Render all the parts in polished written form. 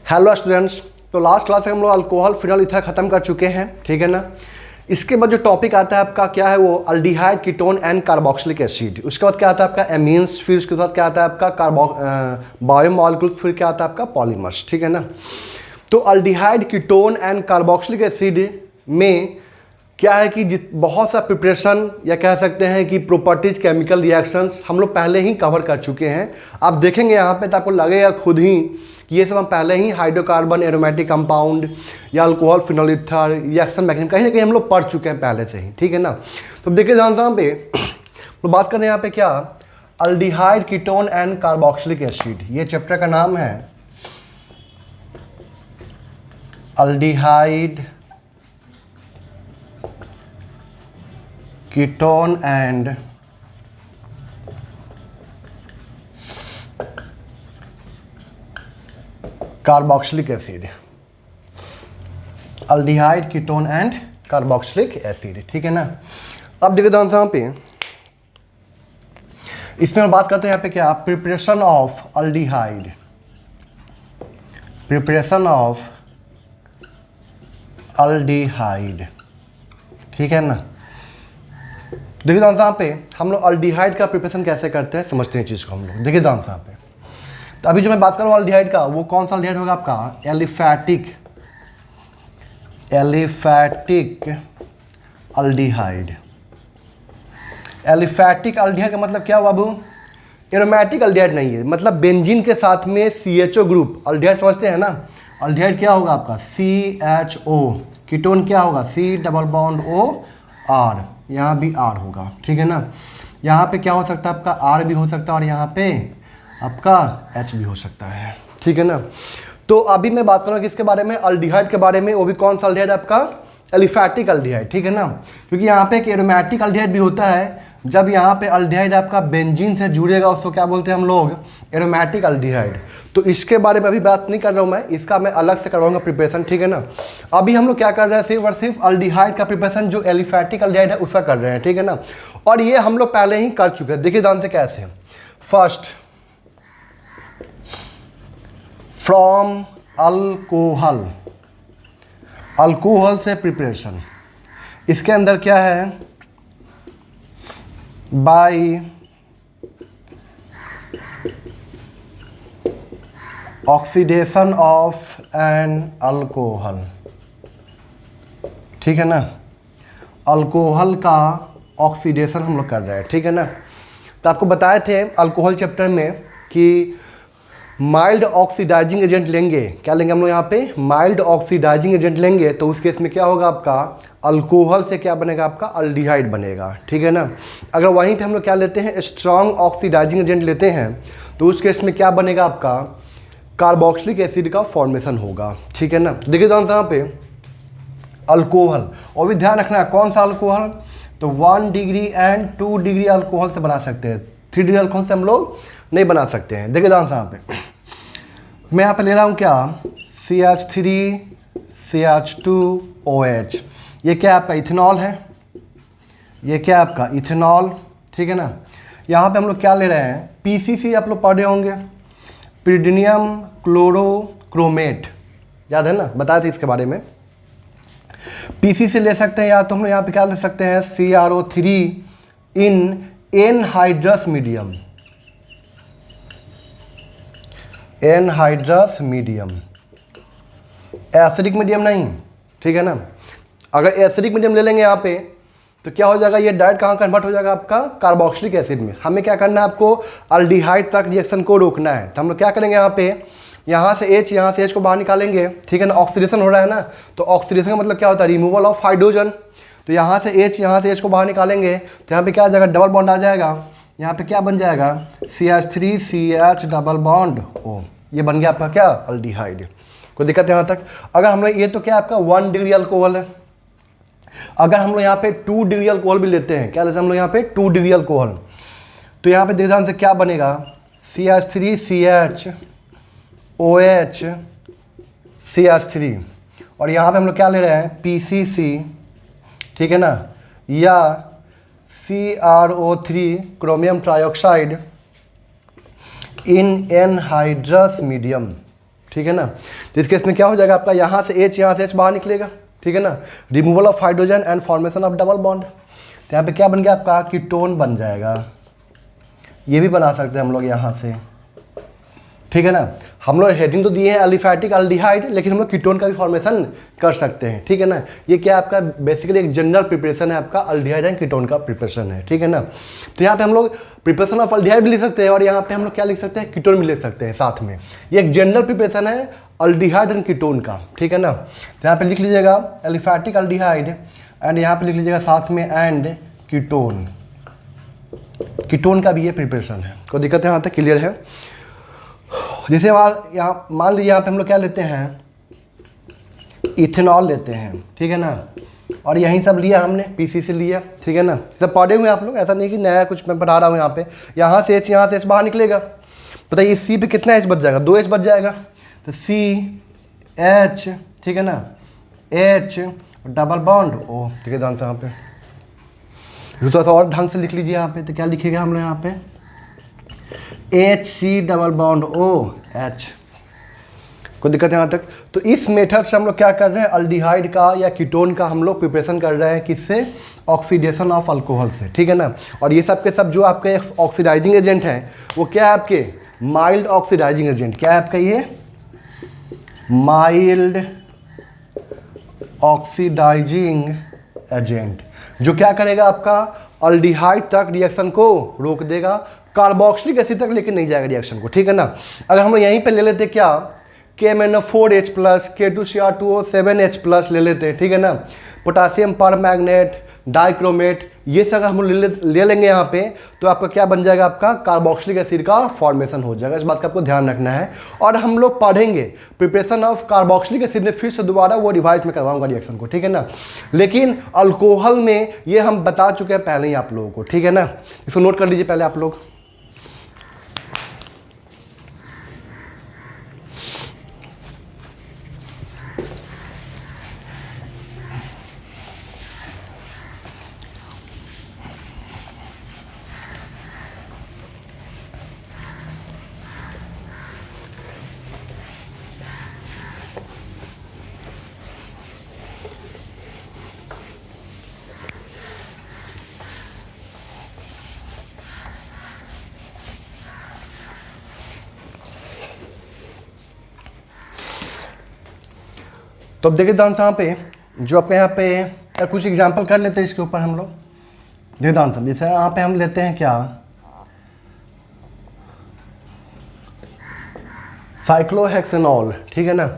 Hello students, तो last class में हम लोग अल्कोहल फिनॉल ईथर ख़त्म कर चुके हैं, ठीक है ना। इसके बाद जो टॉपिक आता है आपका क्या है, वो aldehyde, ketone and carboxylic acid. उसके बाद क्या आता है आपका एमीन्स, फिर उसके बाद क्या आता है आपका बायोमॉलिक्यूल्स, फिर क्या आता है आपका पॉलीमर्स, ठीक है ना। तो aldehyde, ketone and carboxylic acid में क्या है कि बहुत सा प्रिपरेशन या कह सकते हैं कि प्रॉपर्टीज, केमिकल रिएक्शंस हम लोग पहले ही कवर कर चुके हैं। आप देखेंगे यहाँ पे तो आपको लगेगा खुद ही कि ये सब हम पहले ही हाइड्रोकार्बन, एरोमेटिक कंपाउंड या alcohol phenol ether reaction mechanism कहीं ना कहीं हम लोग पढ़ चुके हैं पहले से ही, ठीक है ना। तो देखिए यहाँ पे तो बात करें यहाँ पे क्या, aldehyde, ketone and carboxylic acid, ये चैप्टर का नाम है aldehyde, ketone and carboxylic acid. Aldehyde, ketone and carboxylic acid, ठीक है ना। अब देखिए यहाँ पे इसमें हम बात करते हैं यहाँ पे क्या, preparation of aldehyde, preparation of aldehyde, ठीक है ना। देखिए यहाँ पे हम लोग अल्डिहाइड का प्रिपरेशन कैसे करते हैं समझते हैं चीज़ को हम लोग। देखिए यहाँ पे तो अभी जो मैं बात कर रहा हूँ अल्डिहाइड का, वो कौन सा अल्डिहाइड होगा आपका, aliphatic, aliphatic aldehyde. Aliphatic aldehyde का मतलब क्या हुआ बाबू, एरोमेटिक अल्डिहाइड नहीं है, मतलब बेंजीन के साथ में CHO ग्रुप अल्डिहाइड समझते हैं ना। अल्डिहाइड क्या होगा आपका CHO, कीटोन क्या होगा C+O+R, यहाँ भी R होगा, ठीक है ना। यहाँ पे क्या हो सकता है आपका R भी हो सकता है और यहाँ पे आपका H भी हो सकता है, ठीक है ना। तो अभी मैं बात कर रहा हूँ किसके बारे में, अल्डिहाइड के बारे में। वो भी कौन सा अल्डिहाइड आपका, एलिफैटिक अल्डिहाइड, ठीक है ना। क्योंकि यहाँ पे एक एरोमेटिक अल्डिहाइड भी होता है, जब यहाँ पे अल्डिहाइड आपका बेंजीन से जुड़ेगा उसको क्या बोलते हैं हम लोग, एरोमेटिक अल्डिहाइड। तो इसके बारे में अभी बात नहीं कर रहा हूँ मैं, इसका मैं अलग से करवाऊंगा प्रिपरेशन, ठीक है ना। अभी हम लोग क्या कर रहे हैं, सिर्फ और सिर्फ अल्डिहाइड का प्रिपरेशन जो एलिफैटिक अल्डिहाइड है उसका कर रहे हैं, ठीक है ना। और ये हम लोग पहले ही कर चुके हैं। देखिए ध्यान से कैसे, फर्स्ट फ्रॉम अल्कोहल, अल्कोहल से प्रिपरेशन, इसके अंदर क्या है, by oxidation of an alcohol, ठीक है ना। अल्कोहल का ऑक्सीडेशन हम लोग कर रहे हैं, ठीक है ना। तो आपको बताए थे अल्कोहल चैप्टर में कि माइल्ड ऑक्सीडाइजिंग एजेंट लेंगे, क्या लेंगे हम लोग यहाँ पे, माइल्ड ऑक्सीडाइजिंग एजेंट लेंगे, तो उस केस में क्या होगा आपका, अल्कोहल से क्या बनेगा आपका, अल्डिहाइड बनेगा, ठीक है ना। अगर वहीं पे हम लोग क्या लेते हैं, स्ट्रॉन्ग ऑक्सीडाइजिंग एजेंट लेते हैं, तो उस केस में क्या बनेगा आपका, कार्बोक्सिलिक एसिड का फॉर्मेशन होगा, ठीक है ना। देखिए यहाँ पे अल्कोहल, और भी ध्यान रखना है कौन सा अल्कोहल, तो 1 डिग्री एंड 2 डिग्री अल्कोहल से बना सकते हैं, 3 डिग्री अल्कोहल से हम लोग नहीं बना सकते हैं। देखिए यहाँ पे मैं यहाँ पे ले रहा हूँ क्या, CH3 CH2OH, ये क्या आपका इथेनॉल है, ये क्या आपका इथेनॉल, ठीक है ना। यहाँ पे हम लोग क्या ले रहे हैं, PCC आप लोग पढ़े होंगे, पिरीडियम क्लोरोक्रोमेट, याद है ना, बताए थे इसके बारे में। PCC ले सकते हैं, या तो हम लोग यहाँ पे क्या ले सकते हैं, CrO3 in anhydrous medium, anhydrous medium, acidic medium नहीं, ठीक है ना। अगर एसिडिक मीडियम ले लेंगे यहाँ पे तो क्या हो जाएगा, ये डायरेक्ट कहाँ कन्वर्ट हो जाएगा आपका, कार्बोक्सिलिक एसिड में। हमें क्या करना है, आपको अल्डिहाइड तक रिएक्शन को रोकना है। तो हम लोग क्या करेंगे यहाँ पे, यहाँ से H को बाहर निकालेंगे, ठीक है ना। ऑक्सीडेशन हो रहा है ना, तो ऑक्सीडेशन का मतलब क्या होता है, रिमूवल ऑफ हाइड्रोजन। तो यहाँ से H को बाहर निकालेंगे तो यहाँ पे क्या आ जाएगा, डबल बॉन्ड आ जाएगा, यहाँ पे क्या बन जाएगा, CH3 CH double bond O, ये बन गया आपका क्या, अल्डिहाइड। कोई दिक्कत है यहाँ तक। अगर हम लोग ये तो क्या आपका 1 डिग्री अल्कोहल है, अगर हम लोग यहाँ पे 2 डिग्री अल्कोहल भी लेते हैं, क्या लेते हैं हम लोग यहाँ पे 2 डिग्री अल्कोहल, तो यहाँ पे ध्यान से क्या बनेगा, CH3 CHOH CH3, और यहाँ पे हम लोग क्या ले रहे हैं, PCC, ठीक है ना, या CrO3 क्रोमियम ट्राइऑक्साइड इन एनहाइड्रस मीडियम, ठीक है ना। तो इस केस में क्या हो जाएगा आपका, यहाँ से H बाहर निकलेगा, ठीक है ना। Removal of hydrogen and formation of double bond, तो यहाँ पे क्या बन गया आपका, कीटोन बन जाएगा। ये भी बना सकते हैं हम लोग यहाँ से, ठीक है ना। हम लोग हेडिंग तो दिए हैं एलिफैटिक अल्डिहाइड, लेकिन हम लोग कीटोन का भी फॉर्मेशन कर सकते हैं, ठीक है ना। ये क्या आपका बेसिकली एक जनरल प्रिपरेशन है आपका, अल्डिहाइड एंड कीटोन का प्रिपरेशन है, ठीक है ना। तो यहाँ पे हम लोग प्रिपरेशन ऑफ अल्डिहाइड भी लिख सकते हैं और यहाँ पे हम लोग क्या लिख सकते हैं, कीटोन भी लिख सकते हैं साथ में। ये एक जनरल प्रिपरेशन है अल्डिहाइड एंड कीटोन का, ठीक है ना। तो यहाँ पे लिख लीजिएगा एलिफैटिक अल्डिहाइड एंड यहाँ पे लिख लीजिएगा साथ में एंड कीटोन। कीटोन का भी ये प्रिपरेशन है, कोई दिक्कत है यहाँ तक क्लियर है। जैसे यहाँ मान लीजिए यहाँ पे हम लोग क्या लेते हैं, इथेनॉल लेते हैं, ठीक है ना। और यहीं सब लिया हमने, पीसीसी लिया, ठीक है ना। सब पढ़े हुए आप लोग, ऐसा नहीं कि नया कुछ मैं पढ़ा रहा हूँ यहाँ पे। यहाँ से H बाहर निकलेगा, बताइए C पे कितना H बच जाएगा, 2 H बच जाएगा। तो CH, ठीक है ना, H डबल बॉन्ड O, ठीक है। ध्यान से यहाँ पे थोड़ा सा और ढंग से लिख लीजिए यहाँ पे, तो क्या लिखेगा हम लोग यहाँ पे, HC डबल बॉन्ड OH। कोई दिक्कत है यहाँ तक। तो इस मेथड से हम लोग क्या कर रहे हैं, अल्डिहाइड का या कीटोन का हम लोग प्रिपरेशन कर रहे हैं, किससे, ऑक्सीडेशन ऑफ अल्कोहल से, ठीक है ना। और ये सब के सब जो आपके ऑक्सीडाइजिंग एजेंट हैं वो क्या है आपके, माइल्ड ऑक्सीडाइजिंग एजेंट। क्या है आपका ये, माइल्ड ऑक्सीडाइजिंग एजेंट, जो क्या करेगा आपका अल्डिहाइड तक रिएक्शन को रोक देगा, कार्बोक्सिलिक एसिड तक लेके नहीं जाएगा रिएक्शन को, ठीक है ना। अगर हम लोग यहीं पे ले लेते क्या, KMnO4H प्लस, K2Cr2O 7H+ ले लेते हैं, ठीक है ना। पोटासियम पर मैग्नेट, डाइक्रोमेट, ये सब अगर हम ले लेंगे यहाँ पे, तो आपका क्या बन जाएगा, आपका कार्बोक्सिलिक एसिड का फॉर्मेशन हो जाएगा। इस बात का आपको ध्यान रखना है। और हम लोग पढ़ेंगे प्रिपरेशन ऑफ कार्बोक्सिलिक एसिड में, फिर से दोबारा वो रिवाइज में करवाऊंगा रिएक्शन को, ठीक है ना। लेकिन अल्कोहल में ये हम बता चुके हैं पहले ही आप लोगों को, ठीक है ना। इसको नोट कर लीजिए पहले आप लोग। तो अब देखिए ध्यान से यहाँ पे, जो आपके यहाँ पे कुछ एग्जांपल कर लेते हैं इसके ऊपर हम लोग। देखिए ध्यान से, जैसे यहाँ पे हम लेते हैं क्या, साइक्लोहेक्सेनॉल, ठीक है ना।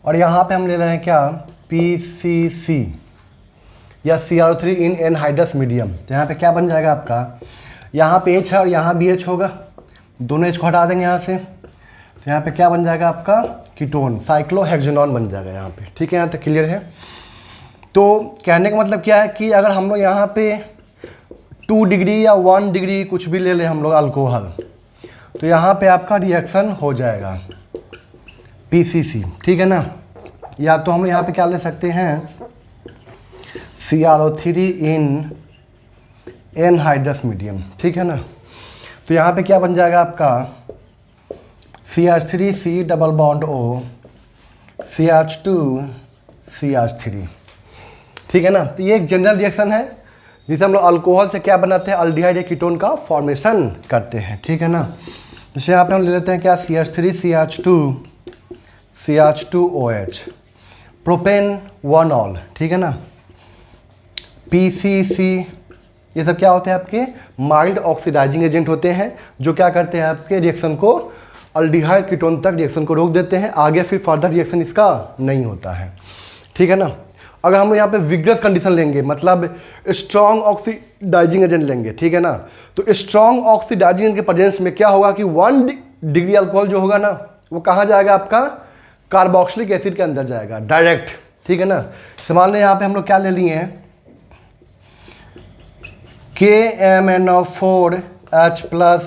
और यहाँ पे हम ले रहे हैं क्या, PCC या CR3 इन एनहाइड्रस मीडियम। तो यहाँ पे क्या बन जाएगा आपका, यहाँ पे H है और यहाँ भी H होगा, दोनों H को हटा देंगे यहाँ से। तो यहाँ पे क्या बन जाएगा आपका, कीटोन, साइक्लोहेक्सेनॉन बन जाएगा यहाँ पे, ठीक है। यहाँ तक क्लियर है। तो कहने का मतलब क्या है कि अगर हम लोग यहाँ पे 2 डिग्री या 1 डिग्री कुछ भी ले लें हम लोग अल्कोहल, तो यहाँ पे आपका रिएक्शन हो जाएगा PCC, ठीक है ना। या तो हम लोग यहाँ पे क्या ले सकते हैं, CrO3 इन एनहाइड्रस मीडियम, ठीक है ना। तो यहाँ पे क्या बन जाएगा आपका, CH3 double bond O CH2 CH3, ठीक है ना। तो ये एक जनरल रिएक्शन है जिसे हम लोग अल्कोहल से क्या बनाते हैं, अल्डिहाइड या कीटोन का फॉर्मेशन करते हैं, ठीक है ना। जैसे यहाँ पे हम ले लेते हैं क्या, CH3 CH2OH, प्रोपेन 1ऑल, ठीक है ना। PCC, ये सब क्या होते हैं आपके माइल्ड ऑक्सीडाइजिंग एजेंट होते हैं, जो क्या करते हैं आपके रिएक्शन को अल्डिहाइड कीटोन तक रिएक्शन को रोक देते हैं, आगे फिर फर्दर रिएक्शन इसका नहीं होता है, ठीक है ना। अगर हम यहाँ पे विग्रस कंडीशन लेंगे, मतलब स्ट्रॉन्ग ऑक्सीडाइजिंग एजेंट लेंगे, ठीक है ना। तो स्ट्रॉन्ग ऑक्सीडाइजिंग के प्रेजेंस में क्या होगा कि 1 डिग्री अल्कोहल जो होगा ना, वो कहाँ जाएगा आपका, कार्बोक्सिलिक एसिड के अंदर जाएगा डायरेक्ट, ठीक है ना। मान लें यहाँ पे हम लोग क्या ले लिए हैं, KMnO4H+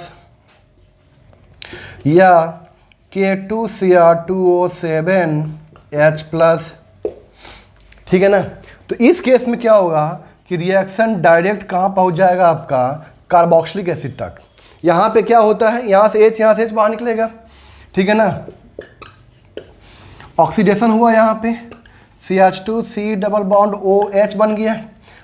या K2Cr2O7H+, ठीक है ना। तो इस केस में क्या होगा कि रिएक्शन डायरेक्ट कहाँ पहुँच जाएगा आपका, कार्बोक्सिलिक एसिड तक। यहाँ पे क्या होता है, यहाँ से H बाहर निकलेगा, ठीक है ना। ऑक्सीडेशन हुआ यहाँ पे, CH2C डबल बॉन्ड OH बन गया,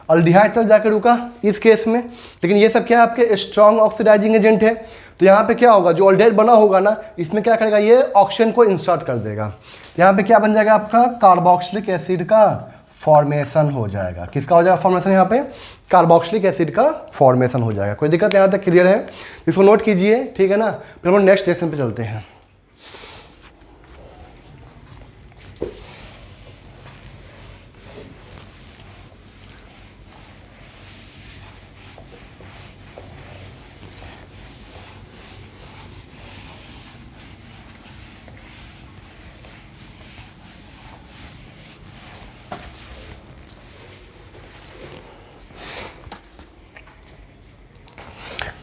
अल्डिहाइड तक जाकर रुका इस केस में। लेकिन ये सब क्या है, आपके स्ट्रॉन्ग ऑक्सीडाइजिंग एजेंट है। तो यहाँ पे क्या होगा, जो ऑल्डिहाइड बना होगा ना, इसमें क्या करेगा, ये ऑक्सीजन को इंसर्ट कर देगा। यहाँ पे क्या बन जाएगा, आपका कार्बोक्सिलिक एसिड का फॉर्मेशन हो जाएगा। किसका हो जाएगा फॉर्मेशन, यहाँ पे कार्बोक्सिलिक एसिड का फॉर्मेशन हो जाएगा। कोई दिक्कत यहाँ तक क्लियर है, इसको नोट कीजिए, ठीक है ना। फिर हम नेक्स्ट लेसन पे चलते हैं।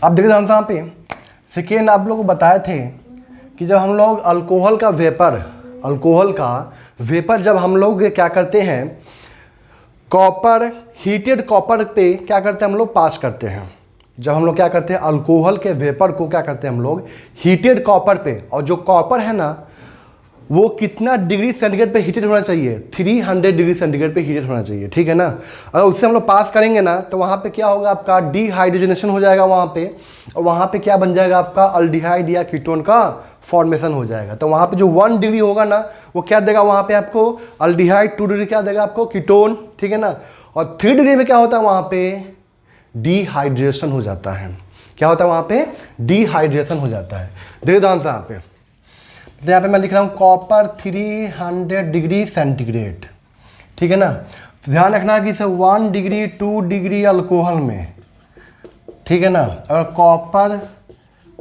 आप देखिए यहाँ पे सेकेंड आप लोग को बताए थे कि जब हम लोग अल्कोहल का वेपर जब हम लोग क्या करते हैं, कॉपर, हीटेड कॉपर पे क्या करते हैं हम लोग, पास करते हैं। जब हम लोग क्या करते हैं, अल्कोहल के वेपर को क्या करते हैं हम लोग, हीटेड कॉपर पे, और जो कॉपर है ना वो कितना डिग्री सेंटीग्रेड पे हीटेड होना चाहिए, 300 डिग्री सेंटीग्रेड पे हीटेड होना चाहिए, ठीक है ना। अगर उससे हम लोग पास करेंगे ना तो वहाँ पे क्या होगा, आपका डिहाइड्रोजनेशन हो जाएगा वहाँ पे, और वहाँ पे क्या बन जाएगा, आपका अल्डिहाइड या कीटोन का फॉर्मेशन हो जाएगा। तो वहाँ पे जो 1 डिग्री होगा ना वो क्या देगा, वहाँ पे आपको अल्डिहाइड, 2 डिग्री क्या देगा आपको, कीटोन, ठीक है ना। और 3 डिग्री में क्या होता है, वहाँ पे डिहाइड्रेशन हो जाता है। क्या होता है वहाँ पे, डिहाइड्रेशन हो जाता है। देखिए ध्यान से यहाँ पे, तो यहाँ पे मैं लिख रहा हूँ कॉपर 300 डिग्री सेंटीग्रेड, ठीक है ना। तो ध्यान रखना कि इसे 1 डिग्री 2 डिग्री अल्कोहल में, ठीक है ना। अगर कॉपर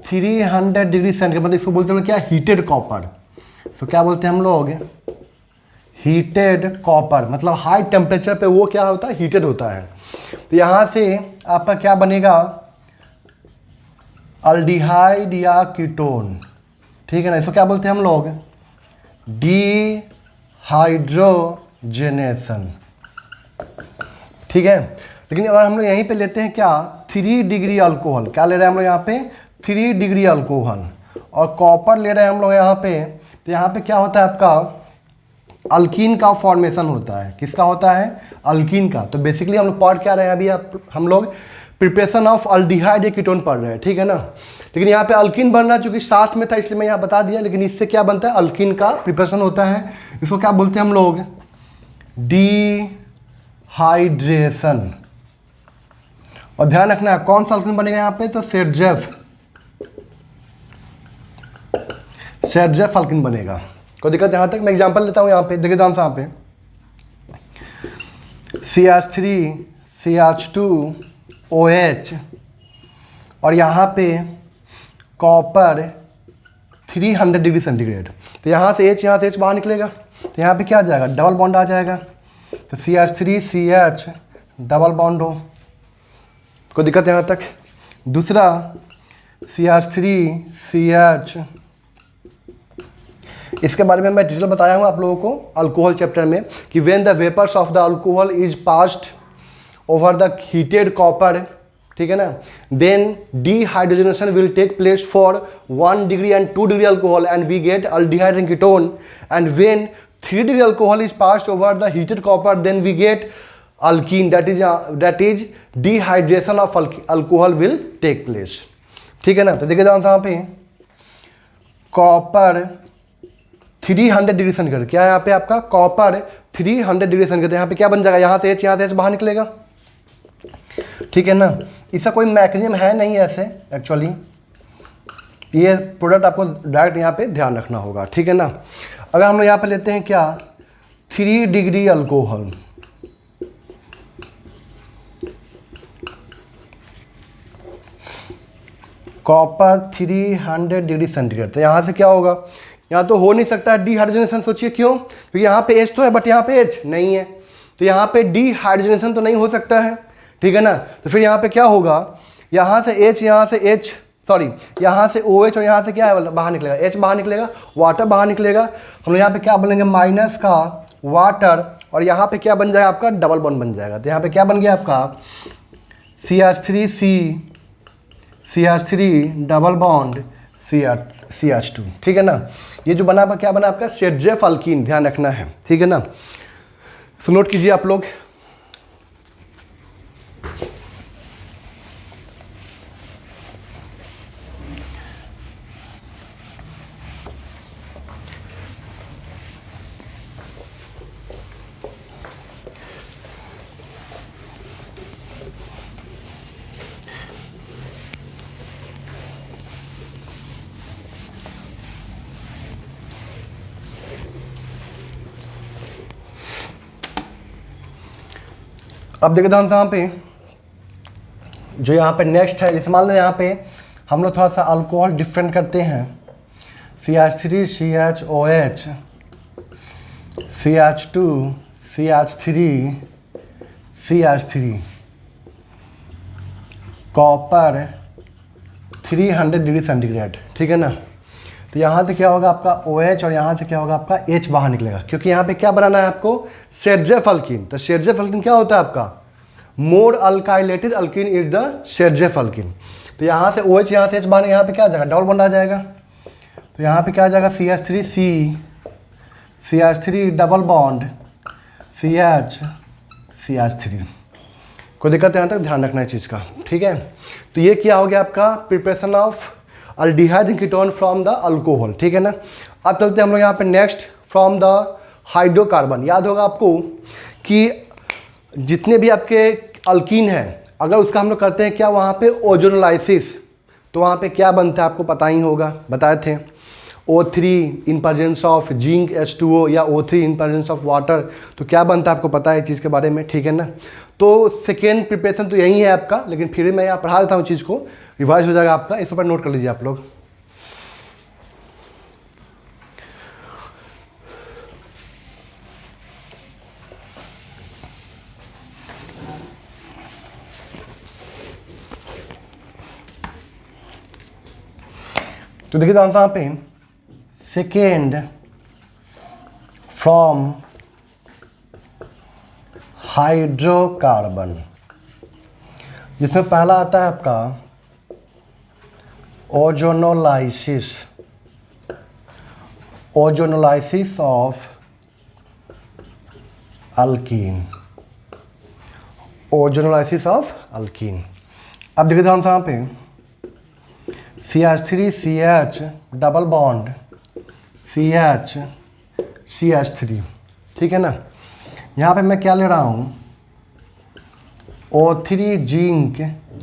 300 डिग्री सेंटीग्रेड मतलब इसको बोलते हैं क्या, हीटेड कॉपर। तो क्या बोलते हैं हम लोग, हीटेड कॉपर, मतलब हाई टेम्परेचर पे वो क्या होता है, हीटेड होता है। तो यहाँ से आपका क्या बनेगा, अल्डिहाइड या कीटोन, ठीक है ना। इसको क्या बोलते हैं हम लोग, डिहाइड्रोजनेशन, ठीक है। लेकिन अगर हम लोग यहीं पे लेते हैं क्या, 3 डिग्री अल्कोहल, क्या ले रहे हैं हम लोग यहाँ पे, 3 डिग्री अल्कोहल, और कॉपर ले रहे हैं हम लोग यहाँ पे, तो यहाँ पे क्या होता है आपका, अल्कीन का फॉर्मेशन होता है। किसका होता है, अल्कीन का। तो बेसिकली हम लोग पढ़ क्या रहे हैं अभी, हम लोग प्रिपरेशन ऑफ अल्डिहाइड या कीटोन पढ़ रहे हैं, ठीक है ना। लेकिन यहाँ पे अल्कीन बनना चूंकि साथ में था इसलिए मैं यहाँ बता दिया, लेकिन इससे क्या बनता है, अल्कीन का प्रिपरेशन होता है। इसको क्या बोलते हैं हम लोग, डिहाइड्रेशन। और ध्यान रखना कौन सा अल्कीन बनेगा यहाँ पे, तो सेरजेफ अल्कीन बनेगा। कोई दिक्कत यहाँ तक, मैं एग्जांपल लेता हूँ यहाँ पे, देखिए ध्यान से यहाँ पे, CH3 CH2 OH, और यहाँ पे कॉपर 300 डिग्री सेंटीग्रेड। तो यहाँ से H बाहर निकलेगा, तो यहाँ पे क्या आ जाएगा, डबल बॉन्ड आ जाएगा। तो CH3 CH डबल बॉन्ड हो, कोई दिक्कत यहाँ तक। दूसरा CH3 CH, इसके बारे में मैं डिटेल बताया हूँ आप लोगों को अल्कोहल चैप्टर में, कि when the vapours of the alcohol is passed over the heated copper, ठीक है ना, then dehydrogenation will take place for 1 degree and 2 degree alcohol and we get aldehyde and ketone, and when 3 degree alcohol is passed over the heated copper then we get alkene, that is dehydration of alcohol will take place, ठीक है ना। तो देखिए यहाँ पे copper 300 degree centigrade, क्या है यहाँ पे आपका, कॉपर 300 डिग्री सेंटीग्रेड, यहाँ पे क्या बन जाएगा, यहाँ से H बाहर निकलेगा, ठीक है ना। इसका कोई मैकेनिज्म है नहीं ऐसे एक्चुअली, ये प्रोडक्ट आपको डायरेक्ट यहाँ पे ध्यान रखना होगा, ठीक है ना। अगर हम लोग यहाँ पे लेते हैं क्या, 3 degree alcohol, copper 300 degree centigrade, तो यहाँ से क्या होगा, यहाँ तो हो नहीं सकता डिहाइड्रोजनेशन। सोचिए क्यों, क्योंकि यहाँ पे H तो है बट यहाँ पे H नहीं है, तो यहाँ पे डिहाइड्रोजनेशन तो नहीं हो सकता है, ठीक है ना। तो फिर यहाँ पे क्या होगा, यहाँ से H, यहाँ से OH, और यहाँ से क्या है बाहर निकलेगा, H बाहर निकलेगा, वाटर बाहर निकलेगा। हम लोग यहाँ पे क्या बोलेंगे, माइनस का वाटर, और यहाँ पे क्या बन जाएगा आपका, डबल बॉन्ड बन जाएगा। तो यहाँ पे क्या बन गया आपका, CH3 डबल बॉन्ड CH2, ठीक है ना। ये जो बना आपका क्या बना आपका सेटजेफ अल्कीन, ध्यान रखना है, ठीक है ना। सो नोट कीजिए आप लोग। अब देखिए ध्यान से यहाँ पे जो यहाँ पे नेक्स्ट है, जैसे मान लो यहाँ पे हम लोग थोड़ा सा अल्कोहल डिफरेंट करते हैं, CH3 CHOH CH2 CH3 CH3 copper 300 degree centigrade, ठीक है ना। तो यहाँ से क्या होगा आपका OH और यहाँ से क्या होगा आपका H बाहर निकलेगा, क्योंकि यहाँ पे क्या बनाना है आपको सेटजेफ अल्कीन। तो सेटजेफ अल्कीन क्या होता है आपका more alkylated alkene is the Saytzeff alkene. तो यहाँ से OH यहाँ से H बाहर, यहाँ पे क्या आ जाएगा डबल बॉन्ड आ जाएगा। तो यहाँ पे क्या आ जाएगा CH3 डबल बॉन्ड CH3। कोई दिक्कत यहाँ तक ध्यान रखना है चीज़ का, ठीक है। तो ये क्या हो गया आपका preparation of aldehyde ketone from the alcohol, ठीक है ना। अब चलते हैं हम लोग यहाँ पे नेक्स्ट फ्रॉम द हाइड्रोकार्बन। याद होगा आपको कि जितने भी आपके अल्कीन हैं, अगर उसका हम लोग करते हैं क्या वहाँ पे ओजोनोलाइसिस, तो वहाँ पे क्या बनता है आपको पता ही होगा, बताए थे O3 in presence of zinc H2O या O3 in presence of water. तो क्या बनता है आपको पता है चीज़ के बारे में, ठीक है ना। तो सेकेंड प्रिपरेशन तो यही है आपका, लेकिन फिर भी मैं यहाँ पढ़ा देता हूँ चीज़ को, रिवाइज हो जाएगा आपका, इस पर नोट कर लीजिए आप लोग। तो देखिए आंसर यहाँ पे सेकेंड फ्रॉम हाइड्रोकार्बन, जिसमें पहला आता है आपका ozonolysis of alkyne, ozonolysis of alkyne. अब देखिए ध्यान से यहाँ पे CH3 CH double bond CH3, ठीक है ना। यहाँ पे मैं क्या ले रहा हूँ O3 जिंक,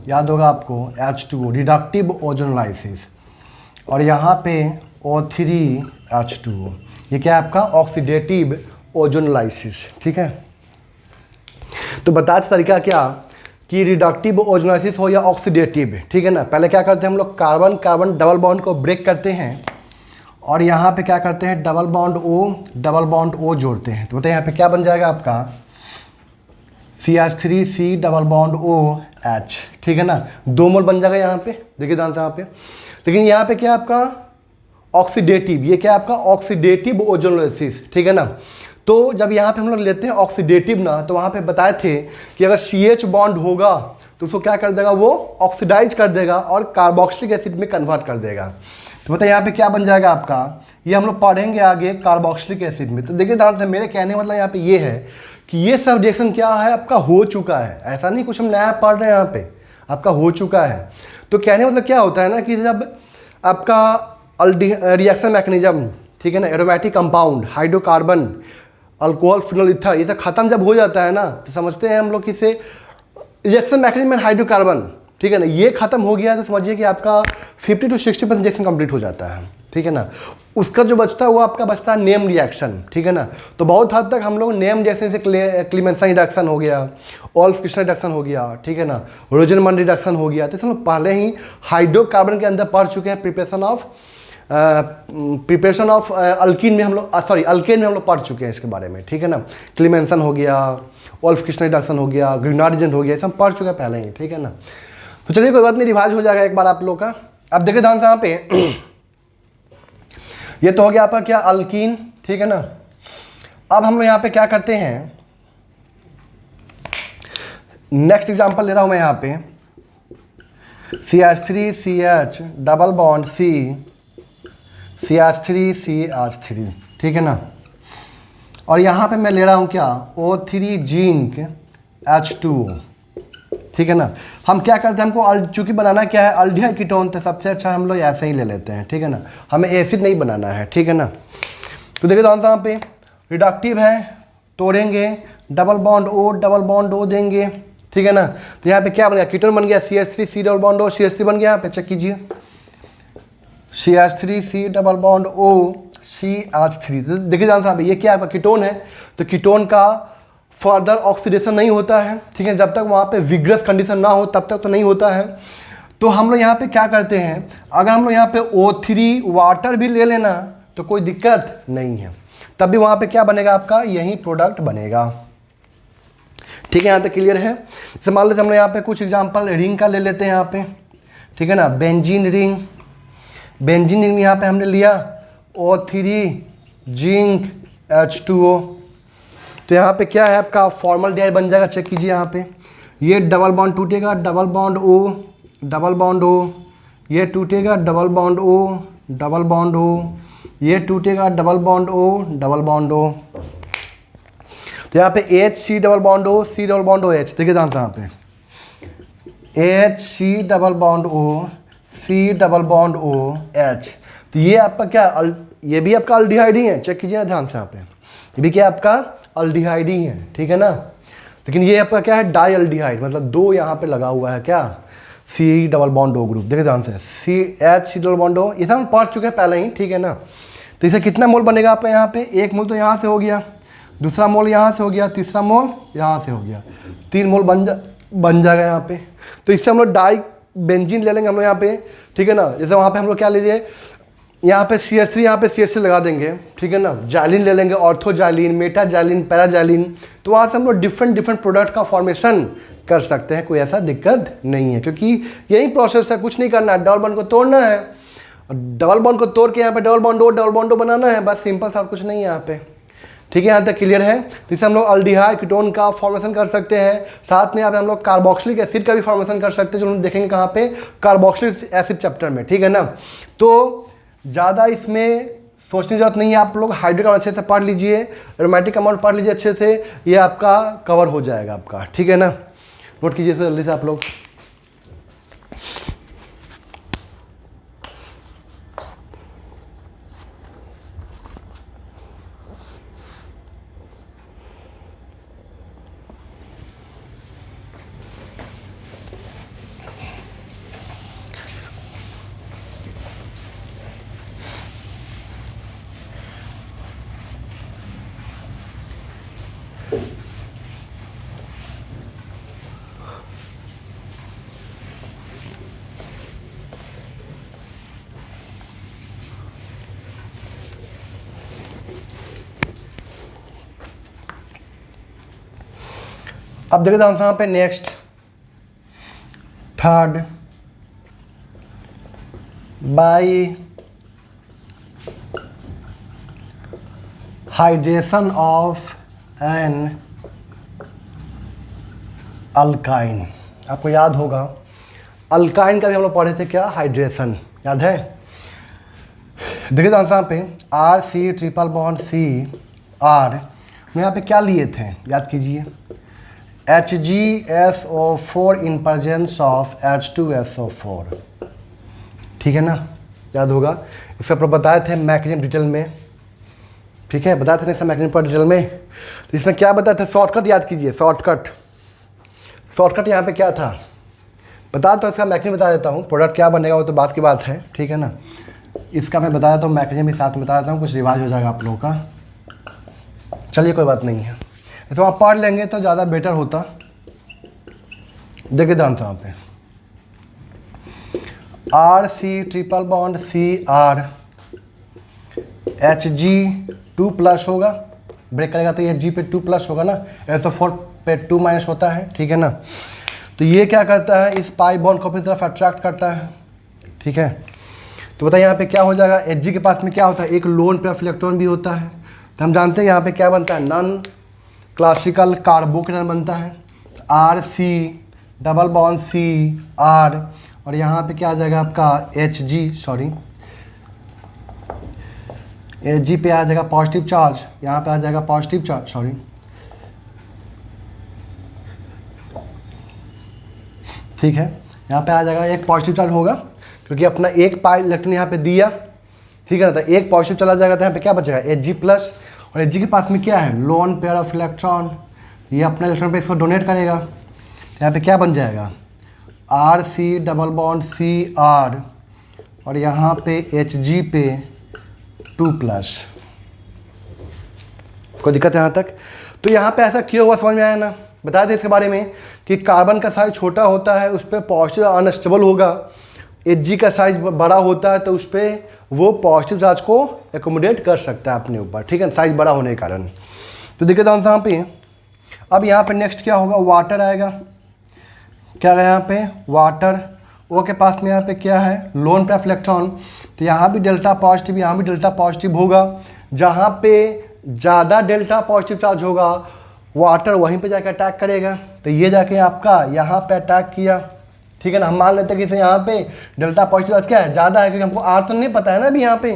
याद होगा आपको H2O रिडक्टिव ओजोनोलाइसिस, और यहाँ पे O3 H2O, ये क्या है आपका ऑक्सीडेटिव ओजोनोलाइसिस, ठीक है। तो बताते तरीका क्या कि रिडक्टिव ओजोनोलाइसिस हो या ऑक्सीडेटिव, ठीक है ना। पहले क्या करते हैं हम लोग कार्बन कार्बन डबल बॉन्ड को ब्रेक करते हैं और यहाँ पे क्या करते हैं डबल बॉन्ड O जोड़ते हैं। तो बताइए यहाँ पे क्या बन जाएगा आपका CH3C डबल बॉन्ड OH, ठीक है ना। 2 मोल बन जाएगा यहाँ पे, देखिए ध्यान से यहाँ पे। लेकिन यहाँ पे क्या आपका ऑक्सीडेटिव, ये क्या आपका ऑक्सीडेटिव ओजोनोलाइसिस, ठीक है ना। तो जब यहाँ पे हम लोग लेते हैं ऑक्सीडेटिव ना, तो वहाँ पे बताए थे कि अगर CH बॉन्ड होगा तो उसको क्या कर देगा वो ऑक्सीडाइज कर देगा और कार्बोक्सिलिक एसिड में कन्वर्ट कर देगा। तो बताइए यहाँ पे क्या बन जाएगा आपका, ये हम लोग पढ़ेंगे आगे कार्बोक्सिलिक एसिड में। तो देखिए ध्यान से, मेरे कहने मतलब यहाँ पे ये है कि ये सब रिएक्शन क्या है आपका हो चुका है, ऐसा नहीं कुछ हम नया पढ़ रहे हैं, यहाँ पे आपका हो चुका है। तो कहने मतलब क्या होता है ना कि जब आपका रिएक्शन मैकेनिज्म, ठीक है ना, aromatic compound hydrocarbon alcohol phenol ether, ये सब खत्म जब हो जाता है ना, तो समझते हैं हम लोग कि इसे रिएक्शन मैकेनिज्म हाइड्रोकार्बन, ठीक है ना, ये खत्म हो गया तो समझिए कि आपका 50 to 60% रिएक्शन कंप्लीट हो जाता है, ठीक है ना। उसका जो बचता है वो आपका बचता है नेम रिएक्शन, ठीक है ना। तो बहुत हद तक हम लोग नेम रिएक्शन से क्लीमेंसन रिडक्शन हो गया, ओल्फ कृष्ण रिडक्शन हो गया, ठीक है ना, रोजनमन रिडक्शन हो गया। तो हम लोग पहले ही हाइड्रोकार्बन के अंदर पढ़ चुके हैं, प्रिपरेशन ऑफ अल्कीन में हम लोग अल्केन में हम लोग पढ़ चुके हैं इसके बारे में, ठीक है ना। क्लीमेंसन हो गया, ओल्फ कृष्ण रिडक्शन हो गया, ग्रिनार्ड एजेंट हो गया, ये सब पढ़ चुके हैं पहले ही, ठीक है ना। तो चलिए कोई बात नहीं, रिवाइज हो जाएगा एक बार आप लोग का। अब देखिए ध्यान से यहाँ पे ये तो हो गया आपका क्या अल्कीन, ठीक है ना। अब हम लोग यहाँ पे क्या करते हैं, नेक्स्ट एग्जांपल ले रहा हूं मैं यहाँ पे CH3CH डबल बॉन्ड CH3, ठीक है ना। और यहाँ पे मैं ले रहा हूँ क्या, O3 जिंक H2O, ठीक है ना। हम क्या करते हैं, हमको चूँकि बनाना क्या है अल्डिहाइड कीटोन, तो सबसे अच्छा हम लोग ऐसे ही ले लेते हैं, ठीक है ना। हमें एसिड नहीं बनाना है, ठीक है ना। तो देखिए तो यहाँ पे रिडक्टिव है, तोड़ेंगे, डबल बॉन्ड O देंगे, ठीक है ना। तो यहाँ पे क्या बन गया, कीटोन बन गया CH3 C double bond O, CH3 बन गया। यहाँ पे चेक कीजिए, CH3 C double bond O CH3। देखिए जानते हैं ये क्या है, कीटोन है, तो कीटोन का फर्दर ऑक्सीडेशन नहीं होता है, ठीक है। जब तक वहाँ पे विग्रस कंडीशन ना हो तब तक तो नहीं होता है। तो हम लोग यहाँ पे क्या करते हैं, अगर हम लोग यहाँ पे O3 वाटर भी ले लेना तो कोई दिक्कत नहीं है, तब भी वहाँ पे क्या बनेगा आपका, यही प्रोडक्ट बनेगा, ठीक है। यहाँ तक क्लियर है। जैसे मान लेते हम लोग यहाँ पे कुछ एग्जांपल रिंग का ले लेते हैं यहाँ पे, ठीक है ना। बेंजीन रिंग में यहाँ पे हमने लिया O3 जिंक H2O। तो यहाँ पे क्या है आपका फॉर्मल्डिहाइड बन जाएगा, चेक कीजिए यहाँ पे, ये डबल बॉन्ड टूटेगा, डबल बॉन्ड O, ये टूटेगा, डबल बॉन्ड O, ये टूटेगा, डबल बॉन्ड O। तो यहाँ पे HC double bond O, C double bond OH, देखिए ध्यान से यहाँ पे HC double bond O, C double bond OH। तो ये आपका क्या, ये भी आपका अल्डिहाइड ही है, चेक कीजिए ध्यान से यहाँ पे, ये भी क्या आपका अल्डिहाइड ही है, ठीक है ना। लेकिन ये आपका क्या है, डाई अल्डिहाइड, मतलब दो यहाँ पे लगा हुआ है क्या, C double bond O group. देखिए ध्यान से CH डबल बॉन्ड O, ये सब हम पढ़ चुके हैं पहले ही, ठीक है ना। तो इसे कितना मोल बनेगा आपका, यहाँ पे एक मोल तो यहाँ से हो गया, दूसरा मोल यहाँ से हो गया, तीसरा मोल यहाँ से हो गया, 3 मोल बन जाएगा यहाँ पे। तो इससे हम लोग डाई बेंजीन ले लेंगे हम लोग यहाँ पे, ठीक है ना। जैसे वहाँ पे हम लोग क्या लीजिए, यहाँ पे CH3, यहाँ पे CH3 लगा देंगे, ठीक है ना। जाइलिन ले लेंगे, ऑर्थोजाइलिन, मेटाजाइलिन, पैराजाइलिन। तो वहाँ से हम लोग डिफरेंट प्रोडक्ट का फॉर्मेशन कर सकते हैं, कोई ऐसा दिक्कत नहीं है, क्योंकि यही प्रोसेस है, कुछ नहीं करना है, डबल बॉन्ड को तोड़ना है, डबल बॉन्ड को तोड़ के यहाँ पे डबल बॉन्ड O बनाना है, बस सिंपल सा, कुछ नहीं है यहाँ पे, ठीक है। यहाँ तक क्लियर है। तो इससे हम लोग अल्डिहाइड कीटोन का फॉर्मेशन कर सकते हैं, साथ में यहाँ पे हम लोग कार्बोक्सिलिक एसिड का भी फॉर्मेशन कर सकते हैं, जो हम देखेंगे कहाँ पे, कार्बोक्सिलिक एसिड चैप्टर में, ठीक है ना। तो ज़्यादा इसमें सोचने की जरूरत नहीं है, आप लोग हाइड्रोलिक अमाउंट अच्छे से पढ़ लीजिए, एरोमेटिक अमाउंट पढ़ लीजिए अच्छे से, ये आपका कवर हो जाएगा आपका, ठीक है ना। नोट कीजिए तो जल्दी से आप लोग। अब देखिए आंसर यहाँ पे next third, by hydration of an alkyne. आपको याद होगा अल्काइन का भी हम लोग पढ़े थे क्या, हाइड्रेशन, याद है। देखिए आंसर यहाँ पे RC ट्रिपल बॉन्ड CR, हम यहाँ पे क्या लिए थे, याद कीजिए, HgSO4 in presence of H2SO4, ठीक है ना, याद होगा। इसका पर बताए थे मैकेनिज्म डिटेल में, ठीक है, बताए थे ना इसका मैकेनिज्म पर डिटेल में। तो इसमें क्या बताए थे, शॉर्टकट याद कीजिए, शॉर्टकट यहाँ पे क्या था बता, तो इसका मैकेनिज्म बता देता हूँ, प्रोडक्ट क्या बनेगा वो तो बात की बात है, ठीक है ना। इसका मैं बता देता हूँ, मैकेनिज्म भी साथ में बता देता हूँ, कुछ रिवाज हो जाएगा आप लोगों का, चलिए कोई बात नहीं है, तो आप पढ़ लेंगे तो ज़्यादा बेटर होता। देखिए ध्यान से यहाँ पे RC triple bond CR Hg2+ होगा, ब्रेक करेगा तो ये G पे 2+ होगा ना, SO4 पे 2- होता है, ठीक है ना। तो ये क्या करता है, इस पाई बॉन्ड को अपनी तरफ अट्रैक्ट करता है, ठीक है। तो बताइए यहाँ पे क्या हो जाएगा, Hg के पास में क्या होता है, एक लोन पेयर इलेक्ट्रॉन भी होता है, तो हम जानते हैं यहाँ पे क्या बनता है, नॉन क्लासिकल कार्बोकेटन बनता है, RC डबल बॉन्ड CR, और यहाँ पे क्या आ जाएगा आपका Hg पे आ जाएगा पॉजिटिव चार्ज, यहाँ पे आ जाएगा पॉजिटिव चार्ज, सॉरी ठीक है, यहाँ पे आ जाएगा एक पॉजिटिव चार्ज होगा क्योंकि अपना एक पाई इलेक्ट्रॉन यहाँ पे दिया, ठीक है ना, तो एक पॉजिटिव चला जाएगा तो यहाँ पे क्या बचेगा Hg प्लस, और Hg के पास में क्या है लोन पेयर ऑफ इलेक्ट्रॉन, ये अपना इलेक्ट्रॉन पे इसको डोनेट करेगा, यहाँ पे क्या बन जाएगा Rc डबल बॉन्ड Cr और यहाँ पे Hg पे 2+, कोई दिक्कत है यहाँ तक? तो यहाँ पे ऐसा क्यों हुआ समझ में आया ना, बता दें इसके बारे में कि कार्बन का साइज छोटा होता है उस पर पॉजिटिव अनस्टेबल होगा, Hg का साइज बड़ा होता है तो उस पर वो पॉजिटिव चार्ज को एकोमोडेट कर सकता है अपने ऊपर, ठीक है, साइज बड़ा होने के कारण। तो देखिए आंसर यहाँ पे, अब यहाँ पे नेक्स्ट क्या होगा, वाटर आएगा, क्या है यहाँ पे वाटर, वो के पास में यहाँ पे क्या है लोन पे ऑफ इलेक्ट्रॉन, तो यहाँ भी डेल्टा पॉजिटिव, यहाँ भी डेल्टा पॉजिटिव होगा, जहाँ पे ज़्यादा डेल्टा पॉजिटिव चार्ज होगा वाटर वहीं पे जाकर अटैक करेगा, तो ये जाके आपका यहाँ पे अटैक किया, ठीक है ना। हम मान लेते हैं कि यहाँ पे डेल्टा पॉजिटिव चार्ज क्या है ज़्यादा है, क्योंकि हमको आर तो नहीं पता है ना अभी यहाँ पे,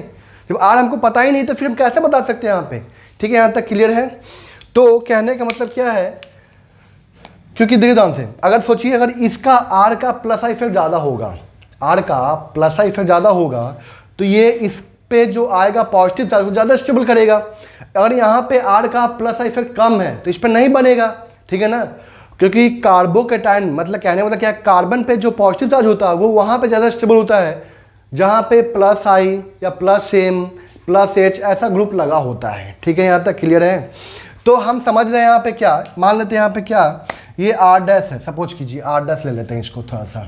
जब आर हमको पता ही नहीं तो फिर हम कैसे बता सकते हैं यहाँ पे, ठीक है, यहाँ तक क्लियर है। तो कहने का मतलब क्या है, क्योंकि देखिए ध्यान से अगर सोचिए अगर इसका आर का प्लस इफेक्ट ज़्यादा होगा, आर का प्लस इफेक्ट ज़्यादा होगा तो ये इस पे जो आएगा पॉजिटिव चार्ज को ज़्यादा स्टेबल करेगा, अगर यहाँ पे आर का प्लस इफेक्ट कम है तो इस पर नहीं बनेगा, ठीक है ना, क्योंकि कार्बोकेटाइन मतलब कहने का मतलब क्या है, कार्बन पे जो पॉजिटिव चार्ज होता है वो वहाँ पे ज़्यादा स्टेबल होता है जहाँ पे प्लस आई या प्लस एम प्लस एच ऐसा ग्रुप लगा होता है, ठीक है, यहाँ तक क्लियर है। तो हम समझ रहे हैं यहाँ पे क्या, मान लेते हैं यहाँ पे क्या ये आर डैश है, सपोज कीजिए आर डैश ले लेते हैं इसको थोड़ा सा,